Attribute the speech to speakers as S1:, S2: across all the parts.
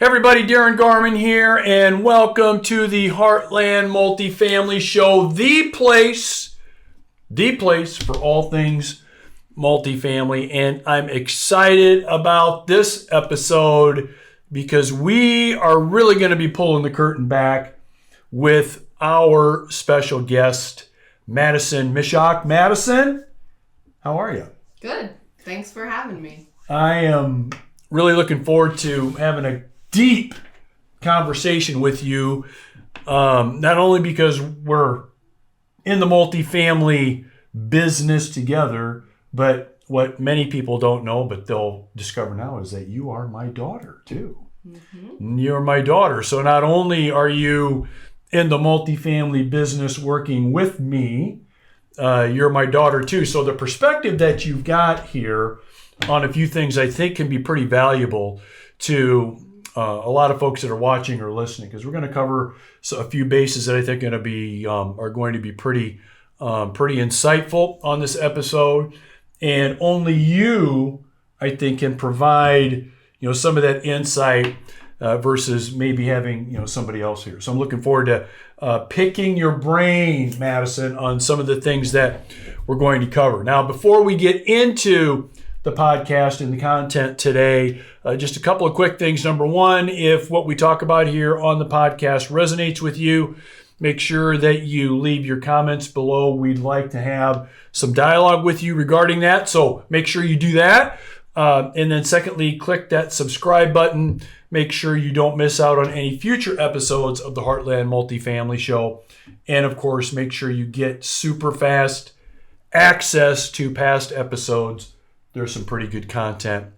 S1: Hey everybody, Darren Garman here, and welcome to the Heartland Multifamily Show, the place for all things multifamily. And I'm excited about this episode because we are really going to be pulling the curtain back with our special guest, Madison Mishak. Madison, how are you?
S2: Good. Thanks for having me.
S1: I am really looking forward to having a deep conversation with you, not only because we're in the multifamily business together, but what many people don't know, but they'll discover now, is that you are my daughter too. Mm-hmm. You're my daughter. So not only are you in the multifamily business working with me, you're my daughter too. So the perspective that you've got here on a few things I think can be pretty valuable to a lot of folks that are watching or listening, because we're going to cover a few bases that I think are going to be pretty insightful on this episode, and only you, I think, can provide some of that insight versus maybe having somebody else here. So I'm looking forward to picking your brain, Madison, on some of the things that we're going to cover. Now, before we get into the podcast and the content today, just a couple of quick things. Number one, if what we talk about here on the podcast resonates with you, make sure that you leave your comments below. We'd like to have some dialogue with you regarding that, so make sure you do that. And then secondly, click that subscribe button. Make sure you don't miss out on any future episodes of the Heartland Multifamily Show. And of course, make sure you get super fast access to past episodes. There's some pretty good content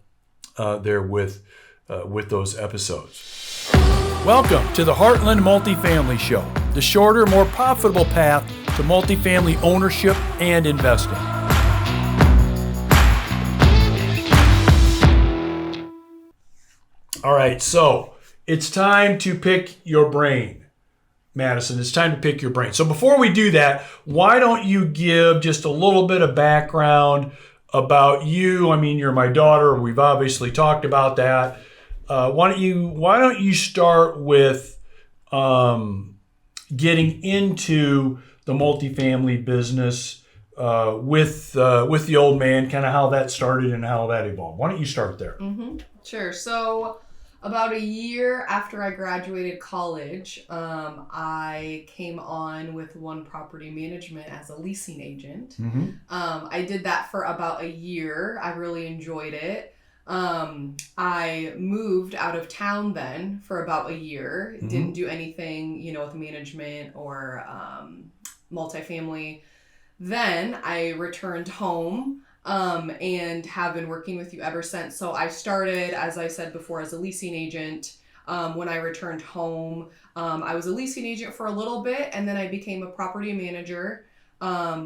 S1: there with those episodes. Welcome to the Heartland Multifamily Show, the shorter, more profitable path to multifamily ownership and investing. All right, so it's time to pick your brain, Madison. It's time to pick your brain. So before we do that, why don't you give just a little bit of background about you? I mean, you're my daughter. We've obviously talked about that. Why don't you start with getting into the multifamily business with the old man, kind of how that started and how that evolved. Why don't you start there?
S2: Mm-hmm. Sure. So about a year after I graduated college, I came on with One Property Management as a leasing agent. Mm-hmm. I did that for about a year. I really enjoyed it. I moved out of town then for about a year. Mm-hmm. Didn't do anything, with management or multifamily. Then I returned home. And have been working with you ever since. So I started, as I said before, as a leasing agent. When I returned home, I was a leasing agent for a little bit, and then I became a property manager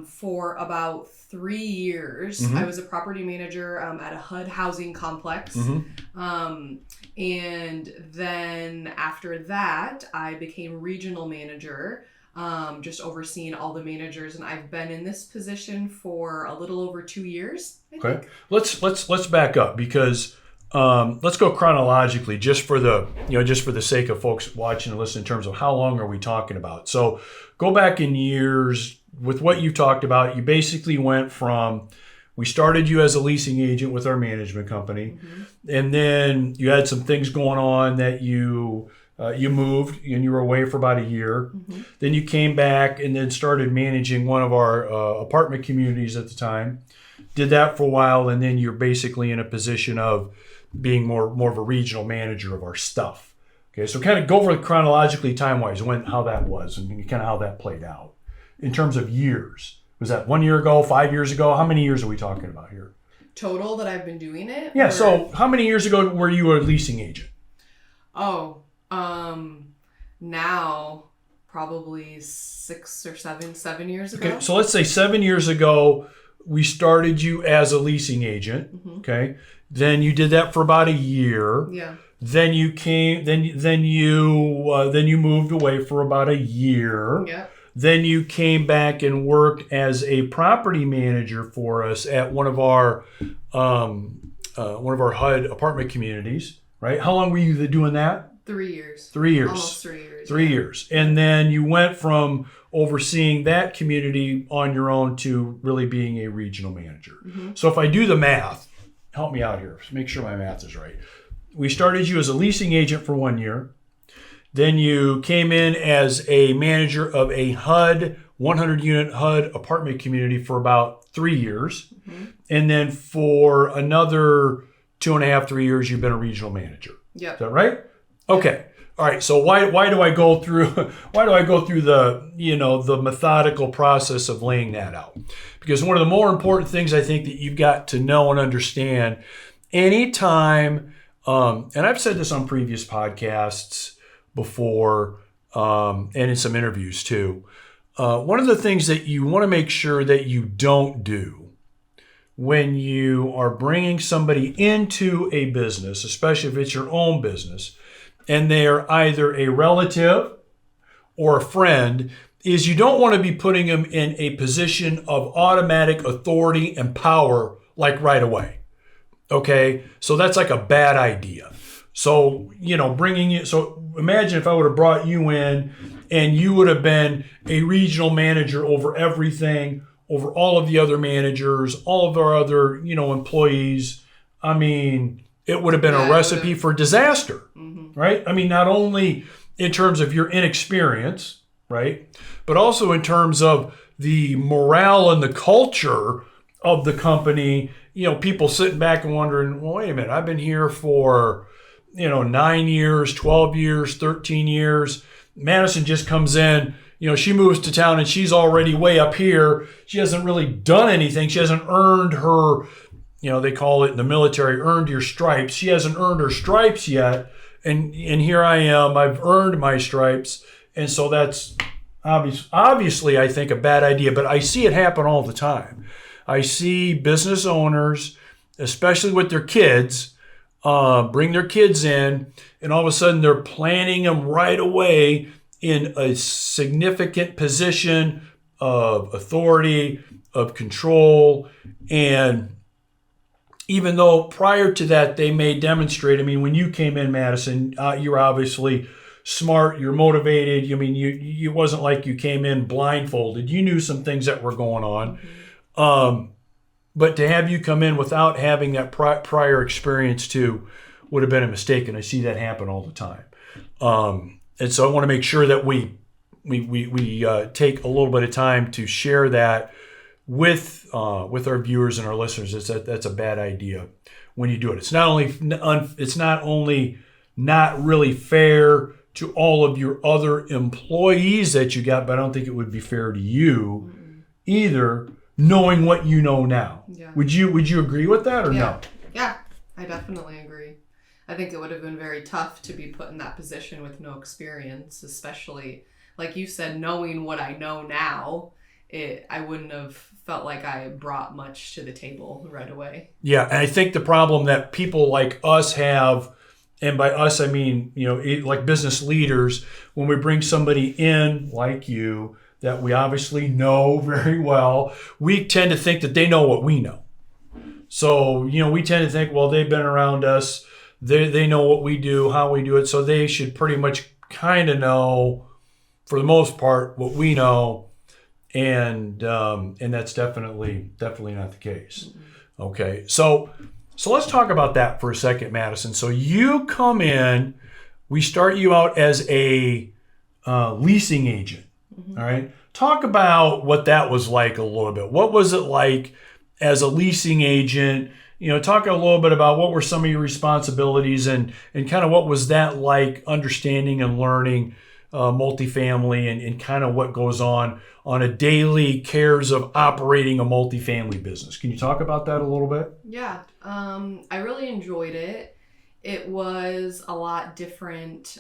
S2: for about 3 years. Mm-hmm. I was a property manager at a HUD housing complex. Mm-hmm. And then after that, I became regional manager, just overseeing all the managers, and I've been in this position for a little over 2 years. I think.
S1: Let's back up, because let's go chronologically, just for the sake of folks watching and listening, in terms of how long are we talking about. So go back in years with what you talked about. You basically went from, we started you as a leasing agent with our management company, mm-hmm. and then you had some things going on that you moved and you were away for about a year. Mm-hmm. Then you came back and then started managing one of our apartment communities at the time. Did that for a while, and then you're basically in a position of being more of a regional manager of our stuff. Okay, so kind of go over chronologically, time-wise, how that was and kind of how that played out in terms of years. Was that 1 year ago, 5 years ago? How many years are we talking about here?
S2: Total that I've been doing it?
S1: Yeah, so how many years ago were you a leasing agent?
S2: Now probably 7 years ago.
S1: Okay, so let's say 7 years ago, we started you as a leasing agent. Mm-hmm. Okay, then you did that for about a year.
S2: Yeah.
S1: Then you moved away for about a year.
S2: Yeah.
S1: Then you came back and worked as a property manager for us at one of our HUD apartment communities, right? How long were you doing that?
S2: 3 years.
S1: 3 years.
S2: Almost 3 years.
S1: 3 years. And then you went from overseeing that community on your own to really being a regional manager. So if I do the math, help me out here, make sure my math is right. We started you as a leasing agent for 1 year. Then you came in as a manager of a HUD, 100-unit HUD apartment community for about 3 years. And then for another 2.5, 3 years, you've been a regional manager.
S2: Yep.
S1: Is that right? Okay. All right. So why do I go through the the methodical process of laying that out? Because one of the more important things I think that you've got to know and understand anytime, and I've said this on previous podcasts before, and in some interviews too. One of the things that you want to make sure that you don't do when you are bringing somebody into a business, especially if it's your own business, and they're either a relative or a friend, is you don't want to be putting them in a position of automatic authority and power like right away. Okay? So that's like a bad idea. So, so imagine if I would have brought you in and you would have been a regional manager over everything, over all of the other managers, all of our other, employees. I mean, it would have been a recipe for disaster, right? I mean, not only in terms of your inexperience, right, but also in terms of the morale and the culture of the company. People sitting back and wondering, well, wait a minute, I've been here for, 9 years, 12 years, 13 years. Madison just comes in, she moves to town and she's already way up here. She hasn't really done anything. She hasn't earned her, they call it in the military, earned your stripes. She hasn't earned her stripes yet. And here I am, I've earned my stripes. And so that's obviously, I think, a bad idea, but I see it happen all the time. I see business owners, especially with their kids, bring their kids in, and all of a sudden they're planting them right away in a significant position of authority, of control. And even though prior to that they may demonstrate, when you came in, Madison, you're obviously smart, you're motivated. You wasn't like you came in blindfolded. You knew some things that were going on. But to have you come in without having that prior experience too would have been a mistake, and I see that happen all the time. And so I want to make sure that we take a little bit of time to share that with our viewers and our listeners. That's a bad idea when you do it. It's not only not really fair to all of your other employees that you got, but I don't think it would be fair to you either, knowing what you know now.
S2: Yeah.
S1: Would you agree with that or no?
S2: Yeah, I definitely agree. I think it would have been very tough to be put in that position with no experience, especially, like you said, knowing what I know now. I wouldn't have felt like I brought much to the table right away. Yeah,
S1: and I think the problem that people like us have, and by us I mean, like business leaders, when we bring somebody in like you that we obviously know very well, we tend to think that they know what we know. So, we tend to think, well, they've been around us, they know what we do, how we do it, so they should pretty much kind of know, for the most part, what we know. And that's definitely not the case. Okay, so let's talk about that for a second, Madison. So you come in, we start you out as a leasing agent. All right, talk about what that was like a little bit. What was it like as a leasing agent? Talk a little bit about what were some of your responsibilities and kind of what was that like, understanding and learning multifamily and kind of what goes on a daily cares of operating a multifamily business. Can you talk about that a little bit?
S2: Yeah, I really enjoyed it. It was a lot different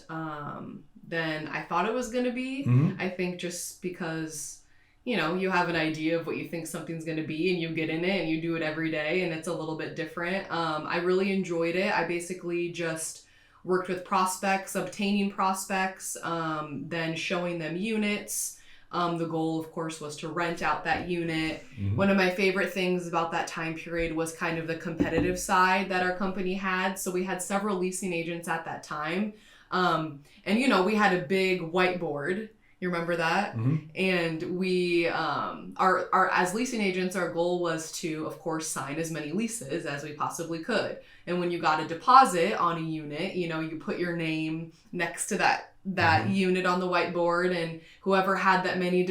S2: than I thought it was going to be. I think just because, you have an idea of what you think something's going to be and you get in it and you do it every day and it's a little bit different. I really enjoyed it. I basically just worked with prospects, obtaining prospects, then showing them units, The goal, of course, was to rent out that unit. One of my favorite things about that time period was kind of the competitive side that our company had. So we had several leasing agents at that time. And, we had a big whiteboard. You remember that? And we, our as leasing agents, our goal was to, of course, sign as many leases as we possibly could. And when you got a deposit on a unit, you put your name next to that unit on the whiteboard, and whoever had that many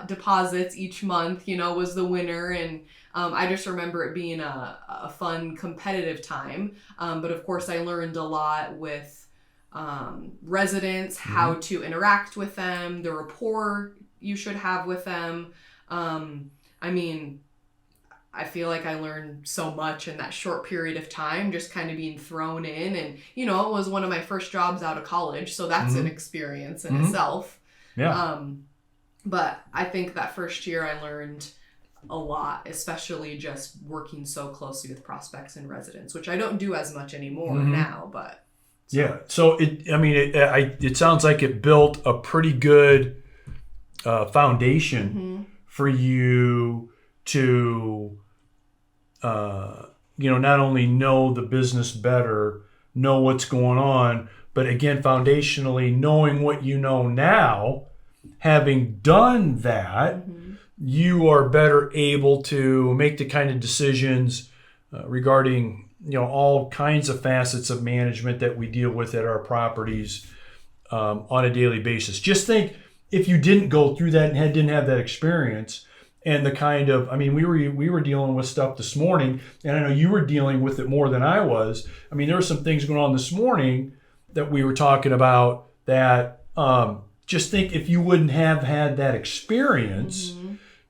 S2: deposits each month, was the winner. And I just remember it being a fun, competitive time. But of course, I learned a lot with residents, how to interact with them, the rapport you should have with them. I feel like I learned so much in that short period of time, just kind of being thrown in. And, it was one of my first jobs out of college. So that's an experience in itself.
S1: Yeah.
S2: But I think that first year I learned a lot, especially just working so closely with prospects and residents, which I don't do as much anymore now, but. So.
S1: Yeah. So it sounds like it built a pretty good foundation for you to, not only know the business better, know what's going on, but again, foundationally knowing what you know now, having done that, you are better able to make the kind of decisions regarding all kinds of facets of management that we deal with at our properties on a daily basis. Just think if you didn't go through that and didn't have that experience, and the kind of, we were dealing with stuff this morning, and I know you were dealing with it more than I was. There were some things going on this morning that we were talking about that just think if you wouldn't have had that experience,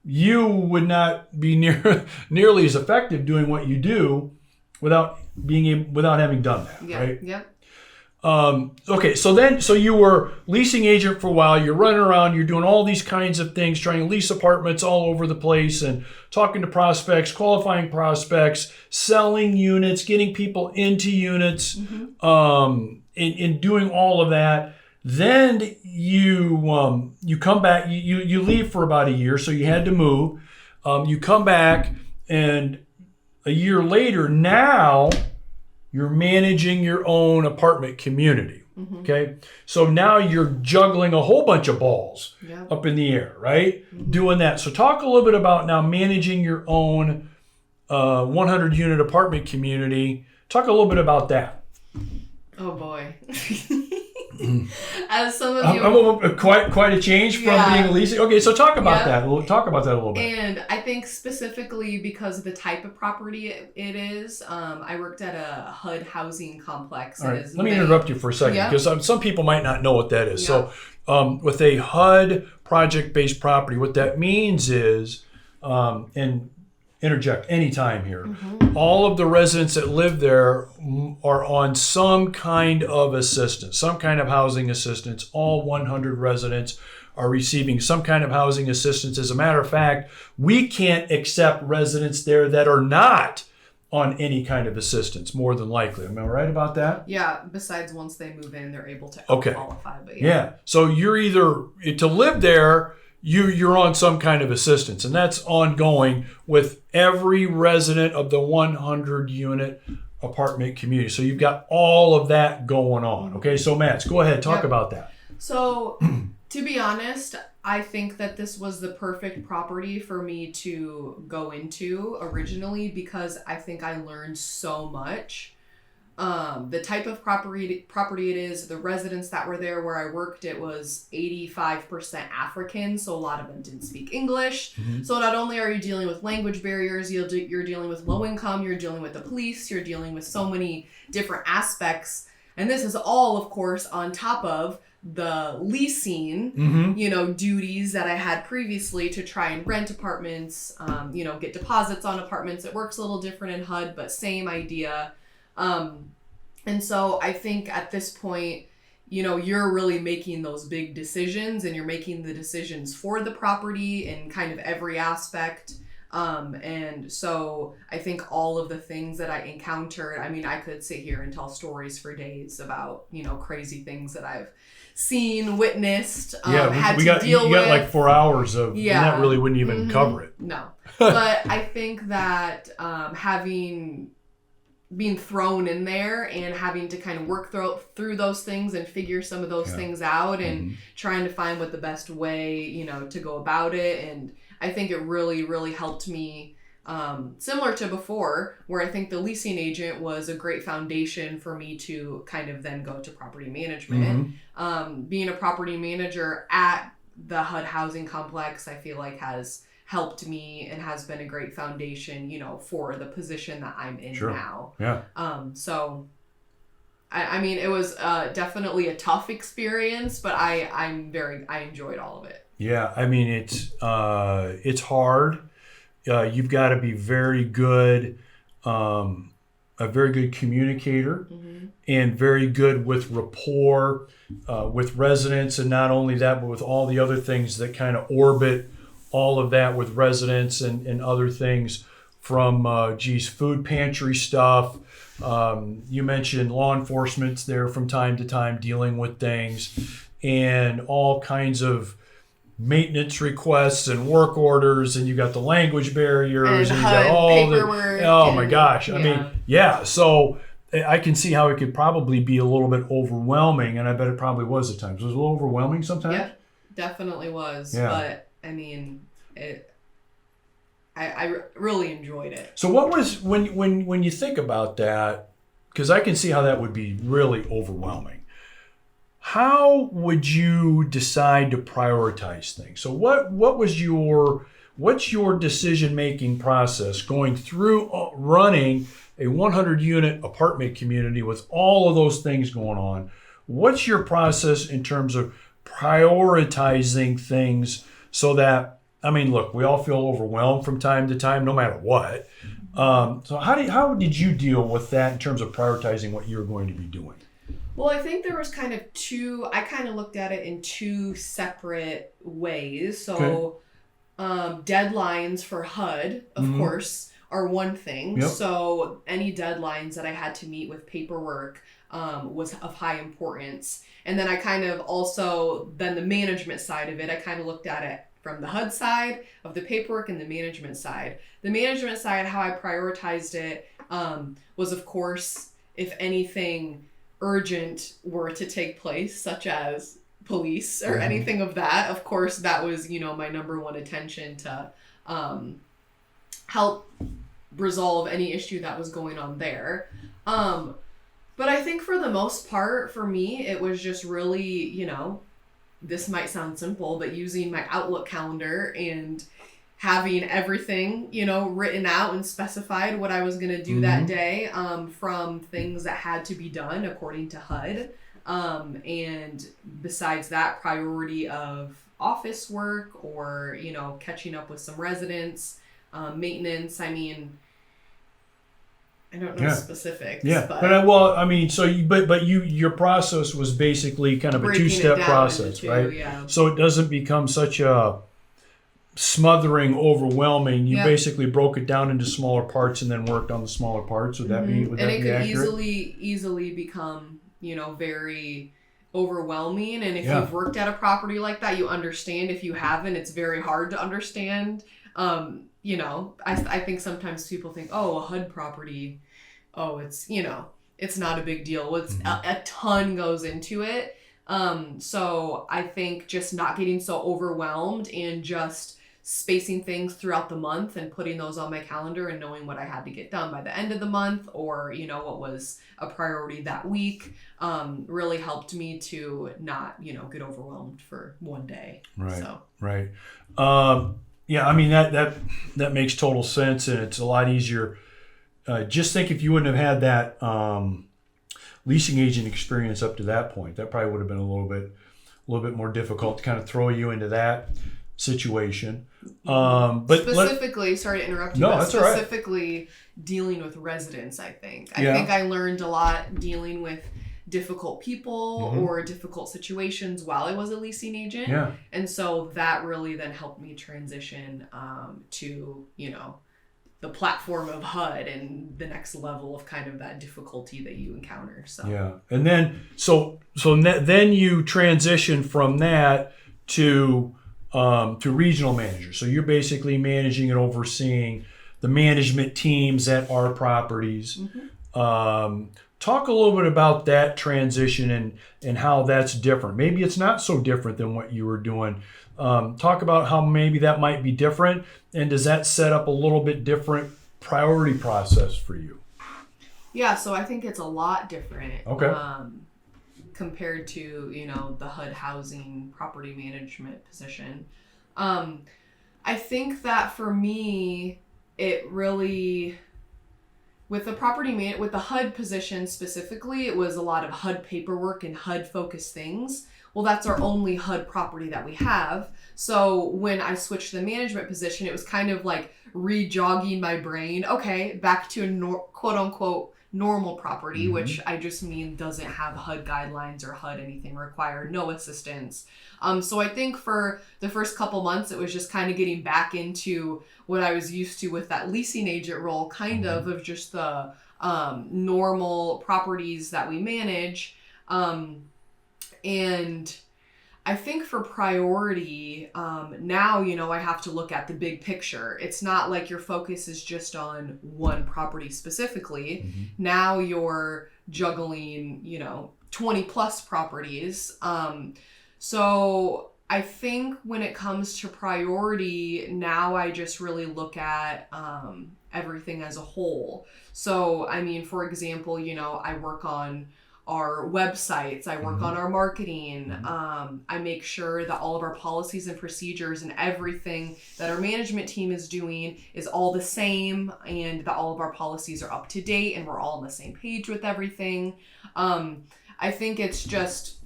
S1: you would not be nearly as effective doing what you do without having done that, right?
S2: Yep.
S1: Okay, so you were leasing agent for a while, you're running around, you're doing all these kinds of things, trying to lease apartments all over the place and talking to prospects, qualifying prospects, selling units, getting people into units, in doing all of that. Then you come back, you leave for about a year, so you had to move. You come back, and a year later, now you're managing your own apartment community. Okay. So now you're juggling a whole bunch of balls up in the air, right? Doing that. So talk a little bit about now managing your own 100 unit apartment community. Talk a little bit about that.
S2: Oh boy. As some of you,
S1: quite a change from being a leasing. Okay, so talk about that. Talk about that a little bit.
S2: And I think specifically because of the type of property it is, I worked at a HUD housing complex.
S1: All right, let me interrupt you for a second because some people might not know what that is. So, with a HUD project-based property, what that means is, and interject anytime here. All of the residents that live there are on some kind of assistance, some kind of housing assistance. All 100 residents are receiving some kind of housing assistance. As a matter of fact, we can't accept residents there that are not on any kind of assistance, more than likely. Am I right about that?
S2: Yeah, besides once they move in, they're able to qualify. But
S1: so you're either, to live there, you're on some kind of assistance, and that's ongoing with every resident of the 100 unit apartment community. So you've got all of that going on. Okay, so Matt, go ahead, talk about that.
S2: So to be honest, I think that this was the perfect property for me to go into originally because I think I learned so much. The type of property it is, the residents that were there where I worked, it was 85% African, so a lot of them didn't speak English. So not only are you dealing with language barriers, you're dealing with low income, you're dealing with the police, you're dealing with so many different aspects. And this is all, of course, on top of the leasing, duties that I had previously to try and rent apartments, get deposits on apartments. It works a little different in HUD, but same idea. And so I think at this point, you're really making those big decisions and you're making the decisions for the property in kind of every aspect. And so I think all of the things that I encountered, I mean, I could sit here and tell stories for days about, crazy things that I've seen, witnessed, had to deal with.
S1: You got like 4 hours of, and that really wouldn't even cover it.
S2: No. But I think that being thrown in there and having to kind of work through those things and figure some of those things out and trying to find what the best way, to go about it. And I think it really, really helped me, similar to before, where I think the leasing agent was a great foundation for me to kind of then go to property management. Being a property manager at the HUD housing complex, I feel like has helped me and has been a great foundation, for the position that I'm in now.
S1: Yeah.
S2: So I mean, it was definitely a tough experience, but I enjoyed all of it.
S1: Yeah, I mean, it's hard. You've got to be very good, a very good communicator, and very good with rapport with residents, and not only that, but with all the other things that kind of orbit all of that with residents and other things from, food pantry stuff. You mentioned law enforcement's there from time to time dealing with things, and all kinds of maintenance requests and work orders, and you got the language barriers, and you got all
S2: paperwork.
S1: My gosh. I mean, so I can see how it could probably be a little bit overwhelming, and I bet it probably was at times. Was it a little overwhelming sometimes?
S2: Yeah, definitely was.
S1: Yeah.
S2: But I mean, I really enjoyed it.
S1: So what was, when you think about that, because I can see how that would be really overwhelming, how would you decide to prioritize things? So what's your decision-making process going through running a 100-unit apartment community with all of those things going on? What's your process in terms of prioritizing things so that, I mean, look, we all feel overwhelmed from time to time, no matter what. So how did you deal with that in terms of prioritizing what you're going to be doing?
S2: Well, I think there was I kind of looked at it in two separate ways. So deadlines for HUD, of course, are one thing.
S1: Yep.
S2: So any deadlines that I had to meet with paperwork was of high importance. And then I kind of also, then the management side of it, I kind of looked at it from the HUD side of the paperwork and the management side. The management side, how I prioritized it was, of course, if anything urgent were to take place, such as police or anything of that, of course, that was, my number one attention to help resolve any issue that was going on there. But I think for the most part, for me, it was just really, this might sound simple, but using my Outlook calendar and having everything, written out and specified what I was going to do that day, from things that had to be done according to HUD. And besides that, priority of office work or, catching up with some residents, maintenance. I mean, I don't know specifics.
S1: Yeah,
S2: but
S1: so your process was basically kind of a two-step process, right?
S2: Yeah.
S1: So it doesn't become such a smothering, overwhelming. You basically broke it down into smaller parts and then worked on the smaller parts. Would that be accurate?
S2: And it could easily become, very overwhelming. And if you've worked at a property like that, you understand. If you haven't, it's very hard to understand. I think sometimes people think, a HUD property, it's, it's not a big deal. It's a ton goes into it. So I think just not getting so overwhelmed and just spacing things throughout the month and putting those on my calendar and knowing what I had to get done by the end of the month or, what was a priority that week, really helped me to not, get overwhelmed for one day.
S1: Right.
S2: So.
S1: Right. Yeah, I mean, that makes total sense, and it's a lot easier. Just think if you wouldn't have had that leasing agent experience up to that point, that probably would have been a little bit more difficult to kind of throw you into that situation. But
S2: specifically, sorry to interrupt you,
S1: no,
S2: but
S1: that's all right.
S2: Specifically dealing with residents, I think. I think I learned a lot dealing with difficult people or difficult situations while I was a leasing agent.
S1: Yeah.
S2: And so that really then helped me transition to, the platform of HUD and the next level of kind of that difficulty that you encounter. So
S1: yeah, and then then you transition from that to regional manager. So you're basically managing and overseeing the management teams at our properties. Talk a little bit about that transition and how that's different. Maybe it's not so different than what you were doing. Talk about how maybe that might be different, and does that set up a little bit different priority process for you?
S2: Yeah, so I think it's a lot different.
S1: Okay.
S2: Compared to, the HUD housing property management position. I think that for me, it really, with the HUD position specifically, it was a lot of HUD paperwork and HUD focused things. Well, that's our only HUD property that we have. So when I switched to the management position, it was kind of like re-jogging my brain. Okay, back to a quote unquote normal property, which I just mean doesn't have HUD guidelines or HUD anything required, no assistance. So I think for the first couple months, it was just kind of getting back into what I was used to with that leasing agent role, kind of just the normal properties that we manage. And I think for priority, now, I have to look at the big picture. It's not like your focus is just on one property specifically. Now you're juggling, 20 plus properties. So I think when it comes to priority, now I just really look at everything as a whole. So, I mean, for example, I work on our websites, I work on our marketing, I make sure that all of our policies and procedures and everything that our management team is doing is all the same, and that all of our policies are up to date and we're all on the same page with everything. I think it's just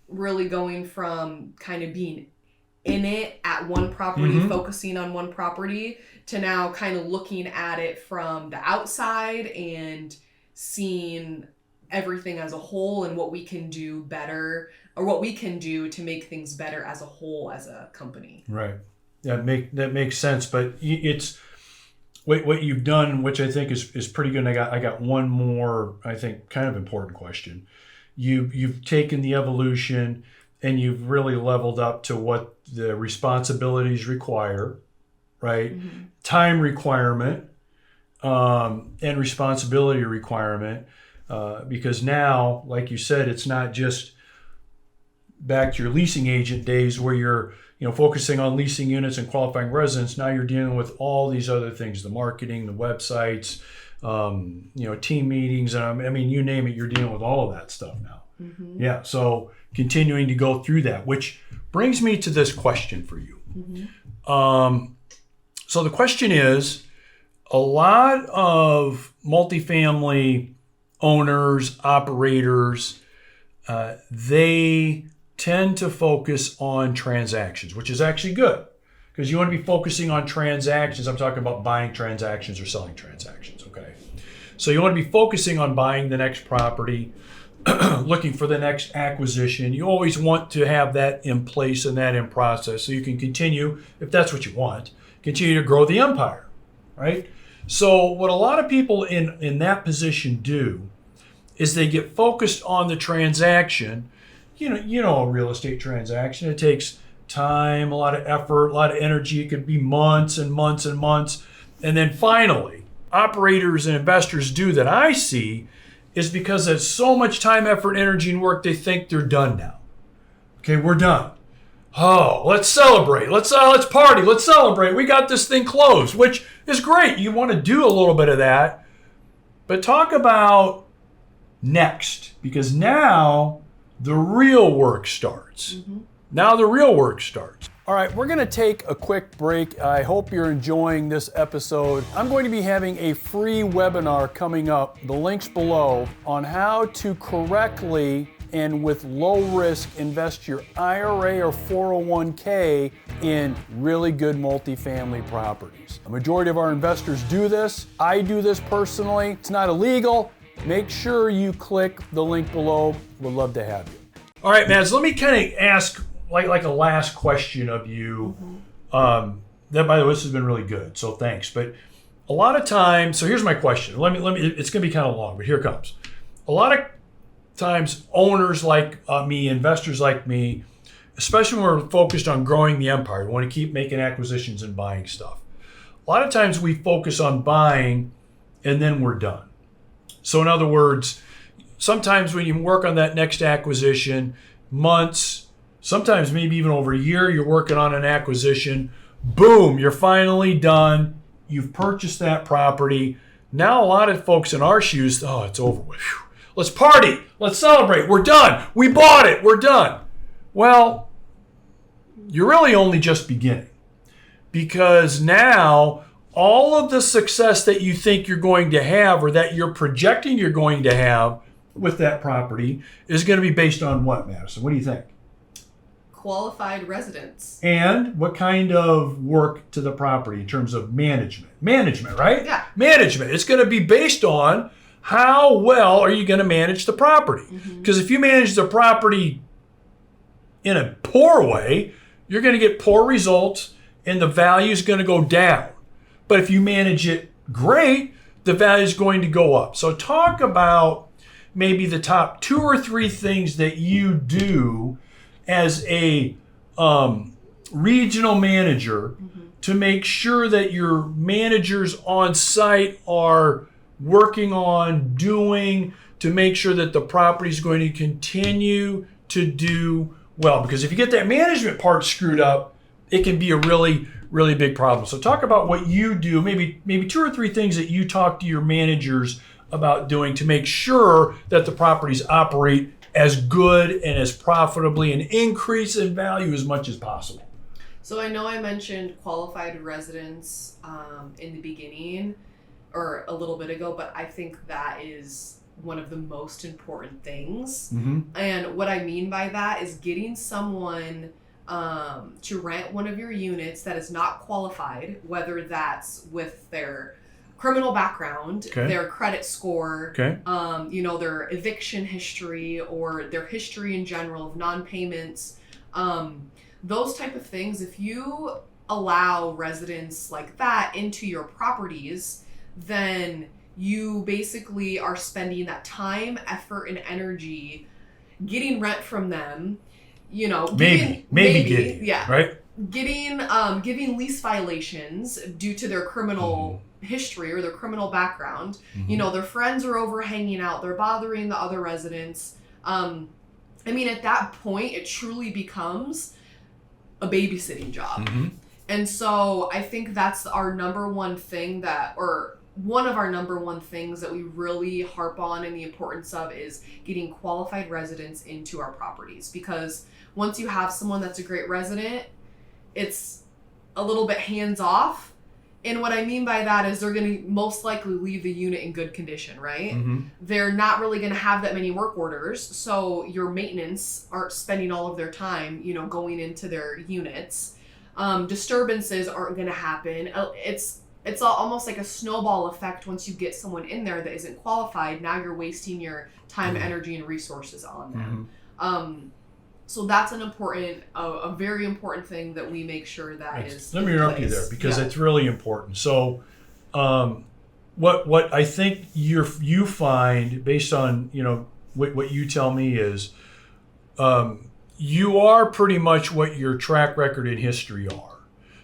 S2: really going from kind of being in it at one property, focusing on one property, to now kind of looking at it from the outside and seeing everything as a whole and what we can do better, or what we can do to make things better as a whole as a company. Right.
S1: That makes sense. But it's what you've done, which I think is pretty good. And I got one more, I think, kind of important question. You've taken the evolution and you've really leveled up to what the responsibilities require, right? Time requirement and responsibility requirement. Because now, like you said, it's not just back to your leasing agent days where you're, focusing on leasing units and qualifying residents. Now you're dealing with all these other things, the marketing, the websites, team meetings. I mean, you name it, you're dealing with all of that stuff now. Yeah. So continuing to go through that, which brings me to this question for you. So the question is, a lot of multifamily owners, operators, they tend to focus on transactions, which is actually good because you want to be focusing on transactions. I'm talking about buying transactions or selling transactions, okay? So you want to be focusing on buying the next property, looking for the next acquisition. You always want to have that in place and that in process so you can continue, if that's what you want, continue to grow the empire, right? So what a lot of people in that position do is they get focused on the transaction. A real estate transaction, it takes time, a lot of effort, a lot of energy. It could be months and months and months. And then finally, operators and investors do that I see is because there's so much time, effort, energy, and work, they think they're done now. Okay, we're done. Oh, let's celebrate. Let's party. Let's celebrate. We got this thing closed, which is great. You want to do a little bit of that. But talk about next, because now the real work starts. Now the real work starts. All right, we're going to take a quick break. I hope you're enjoying this episode. I'm going to be having a free webinar coming up, the link's below, on how to correctly and with low risk invest your IRA or 401k in really good multifamily properties. A majority of our investors do this. I do this personally. It's not illegal. make sure you click the link below. We'd love to have you. All right, Mads, let me kind of ask like a last question of you. That, by the way, this has been really good, so thanks. But a lot of times, so here's my question. Let me. It's going to be kind of long, but here it comes. A lot of times, owners like me, investors like me, especially when we're focused on growing the empire, we want to keep making acquisitions and buying stuff. A lot of times we focus on buying and then we're done. So in other words, sometimes when you work on that next acquisition, months, sometimes maybe even over a year, you're working on an acquisition, boom, you're finally done. You've purchased that property. Now a lot of folks in our shoes, oh, it's over with. Whew. Let's party. Let's celebrate. We're done. We bought it. We're done. Well, you're really only just beginning, because now all of the success that you think you're going to have or that you're projecting you're going to have with that property is going to be based on what, Madison? What do you think?
S2: Qualified residents.
S1: And what kind of work to the property in terms of management? Management, right?
S2: Yeah.
S1: Management. It's going to be based on how well are you going to manage the property. Because if you manage the property in a poor way, you're going to get poor results and the value is going to go down. But if you manage it great, the value is going to go up. So talk about maybe the top 2 or 3 things that you do as a regional manager to make sure that your managers on site are working on doing to make sure that the property is going to continue to do well. Because if you get that management part screwed up, it can be a really, really big problem. So talk about what you do, maybe 2 or 3 things that you talk to your managers about doing to make sure that the properties operate as good and as profitably and increase in value as much as possible.
S2: So I know I mentioned qualified residents in the beginning or a little bit ago, but I think that is one of the most important things. And what I mean by that is getting someone to rent one of your units that is not qualified, whether that's with their criminal background, their credit score, their eviction history or their history in general of non-payments, those type of things. If you allow residents like that into your properties, then you basically are spending that time, effort, and energy getting rent from them, maybe getting, right? Giving lease violations due to their criminal history or their criminal background. Their friends are over hanging out, they're bothering the other residents. At that point, it truly becomes a babysitting job. And so I think that's our number one thing one of our number one things that we really harp on and the importance of is getting qualified residents into our properties. Because once you have someone that's a great resident, it's a little bit hands off. And what I mean by that is they're going to most likely leave the unit in good condition, right? They're not really going to have that many work orders. So your maintenance aren't spending all of their time, going into their units. Disturbances aren't going to happen. It's almost like a snowball effect. Once you get someone in there that isn't qualified, now you're wasting your time, energy, and resources on them. So that's a very important thing that we make sure that is. Let me interrupt you there
S1: because it's really important. So, what I think you find based on what you tell me is, you are pretty much what your track record and history are.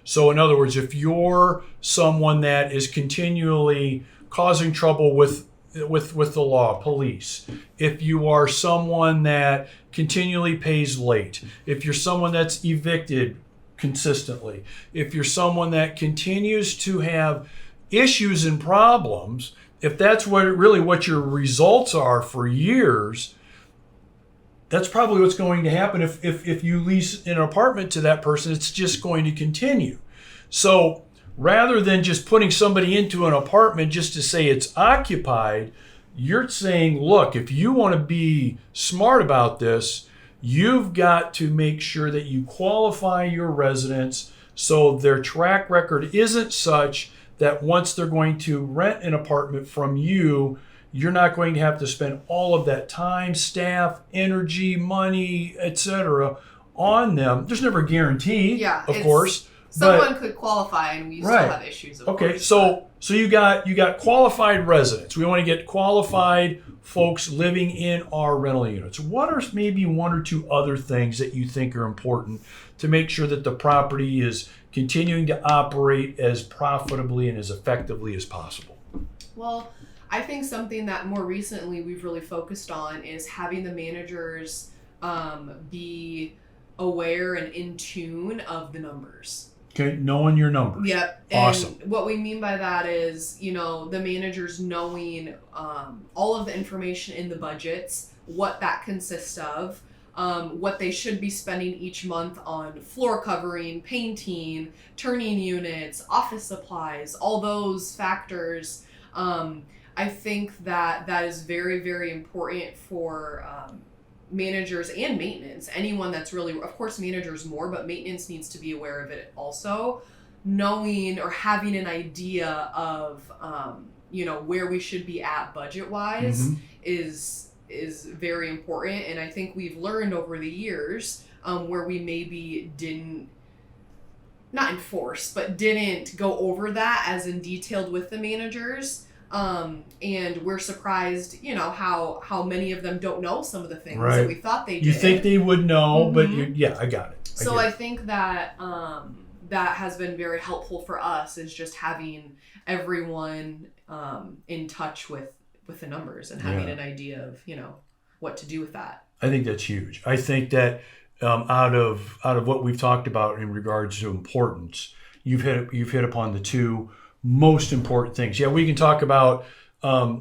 S1: So in other words, if you're someone that is continually causing trouble with the law, police, if you are someone that continually pays late, if you're someone that's evicted consistently, if you're someone that continues to have issues and problems, if that's what your results are for years, that's probably what's going to happen. If you lease an apartment to that person, it's just going to continue. So rather than just putting somebody into an apartment just to say it's occupied, you're saying, look, if you want to be smart about this, you've got to make sure that you qualify your residents so their track record isn't such that once they're going to rent an apartment from you, you're not going to have to spend all of that time, staff, energy, money, etc. on them. There's never a guarantee, of course.
S2: Someone could qualify and we still have issues, of course.
S1: So you got qualified residents. We want to get qualified folks living in our rental units. What are maybe one or two other things that you think are important to make sure that the property is continuing to operate as profitably and as effectively as possible?
S2: Well, I think something that more recently we've really focused on is having the managers be aware and in tune of the numbers.
S1: Okay, knowing your numbers.
S2: Yep.
S1: Awesome.
S2: And what we mean by that is, the managers knowing all of the information in the budgets, what that consists of, what they should be spending each month on floor covering, painting, turning units, office supplies, all those factors. I think that is very, very important for managers and maintenance. Anyone that's really, of course, managers more, but maintenance needs to be aware of it also. Knowing or having an idea of, where we should be at budget-wise is very important. And I think we've learned over the years where we maybe didn't go over that as in detailed with the managers. And we're surprised, how many of them don't know some of the things that we thought they did.
S1: You think they would know, but I got it.
S2: I think that that has been very helpful for us, is just having everyone in touch with the numbers and having an idea of, what to do with that.
S1: I think that's huge. I think that out of what we've talked about in regards to importance, you've hit upon the two most important things. Yeah, we can talk about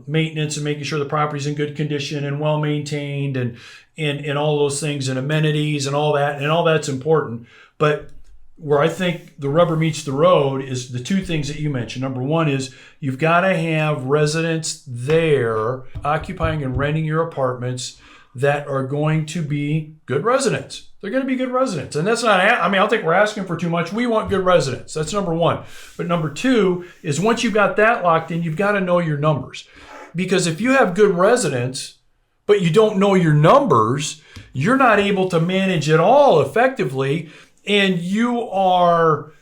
S1: maintenance and making sure the property's in good condition and well maintained and all those things and amenities and all that, and all that's important. But where I think the rubber meets the road is the two things that you mentioned. Number one is you've got to have residents there occupying and renting your apartments that are going to be good residents. They're going to be good residents. And that's not, I don't think we're asking for too much. We want good residents. That's number one. But number two is once you've got that locked in, you've got to know your numbers. Because if you have good residents, but you don't know your numbers, you're not able to manage it all effectively. And you are,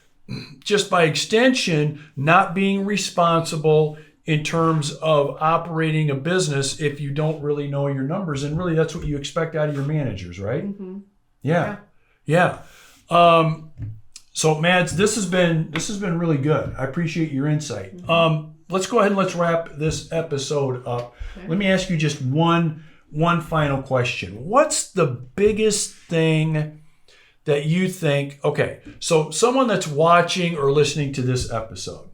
S1: just by extension, not being responsible in terms of operating a business if you don't really know your numbers. And really, that's what you expect out of your managers, right?
S2: Mm-hmm.
S1: Yeah. So, Mads, this has been really good. I appreciate your insight.
S2: Mm-hmm.
S1: Let's go ahead and let's wrap this episode up. Okay. Let me ask you just one final question. What's the biggest thing that you think, okay, so someone that's watching or listening to this episode,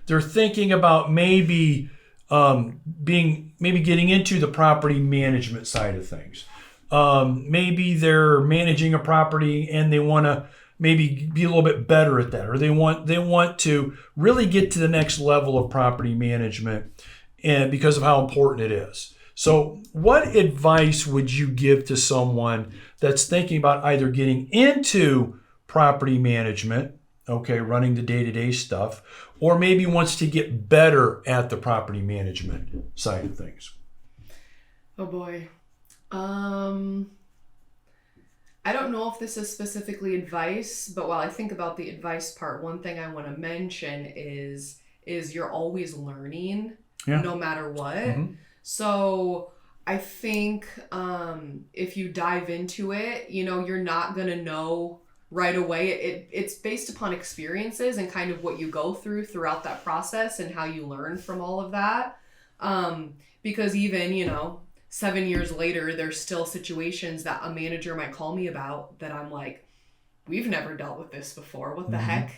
S1: they're thinking about maybe getting into the property management side of things. Maybe they're managing a property and they want to maybe be a little bit better at that, or they want to really get to the next level of property management, and because of how important it is. So what advice would you give to someone that's thinking about either getting into property management, okay, running the day-to-day stuff, or maybe wants to get better at the property management side of things?
S2: Oh boy. I don't know if this is specifically advice, but while I think about the advice part, one thing I want to mention is you're always learning, no matter what. Mm-hmm. So I think if you dive into it, you're not going to know right away. It's based upon experiences and kind of what you go throughout that process and how you learn from all of that. Because even, 7 years later, there's still situations that a manager might call me about that I'm like, we've never dealt with this before. What the heck?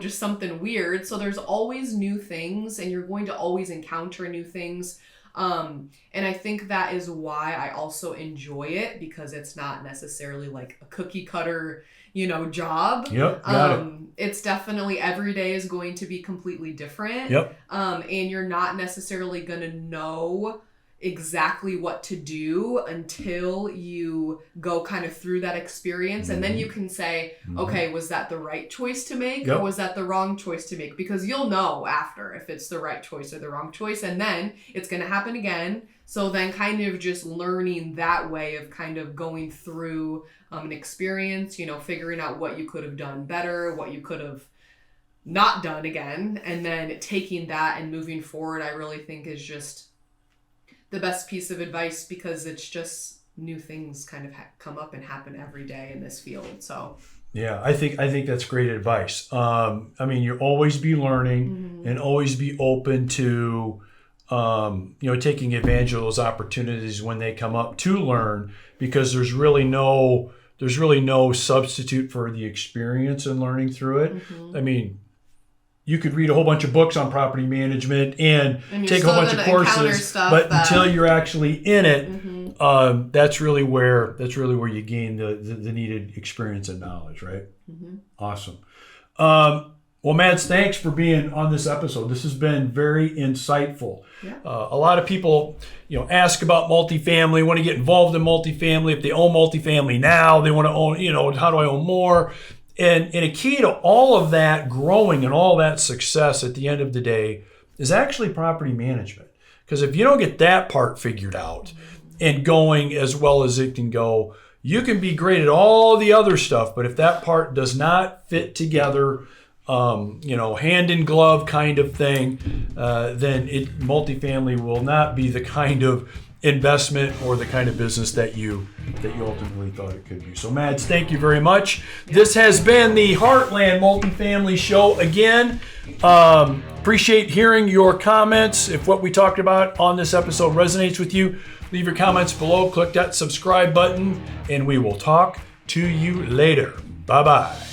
S2: Just something weird. So there's always new things, and you're going to always encounter new things. And I think that is why I also enjoy it, because it's not necessarily like a cookie cutter, job.
S1: Yep, got it.
S2: It's definitely every day is going to be completely different.
S1: Yep.
S2: And you're not necessarily going to know exactly what to do until you go kind of through that experience. And then you can say, okay, was that the right choice to make or was that the wrong choice to make? Because you'll know after if it's the right choice or the wrong choice, and then it's going to happen again. So then kind of just learning that way of kind of going through an experience, you know, figuring out what you could have done better, what you could have not done again, and then taking that and moving forward, I really think is just the best piece of advice, because it's just new things kind of come up and happen every day in this field. So
S1: yeah, I think that's great advice. I mean, you'll always be learning and always be open to you know, taking advantage of those opportunities when they come up to learn, because there's really no substitute for the experience and learning through it. I mean, you could read a whole bunch of books on property management and take a whole bunch of courses, but until you're actually in it, that's really where you gain the needed experience and knowledge, right? Awesome. Well, Mads, thanks for being on this episode. This has been very insightful. Yeah. A lot of people, you know, ask about multifamily, want to get involved in multifamily. If they own multifamily now, they want to own, you know, how do I own more? And a key to all of that growing and all that success at the end of the day is actually property management. Because if you don't get that part figured out and going as well as it can go, you can be great at all the other stuff. But if that part does not fit together, you know, hand in glove kind of thing, then multifamily will not be the kind of investment or the kind of business that you ultimately thought it could be. So Mads, thank you very much. This has been the Heartland Multifamily Show again. Appreciate hearing your comments. If what we talked about on this episode resonates with you, leave your comments below, click that subscribe button, and we will talk to you later. Bye-bye.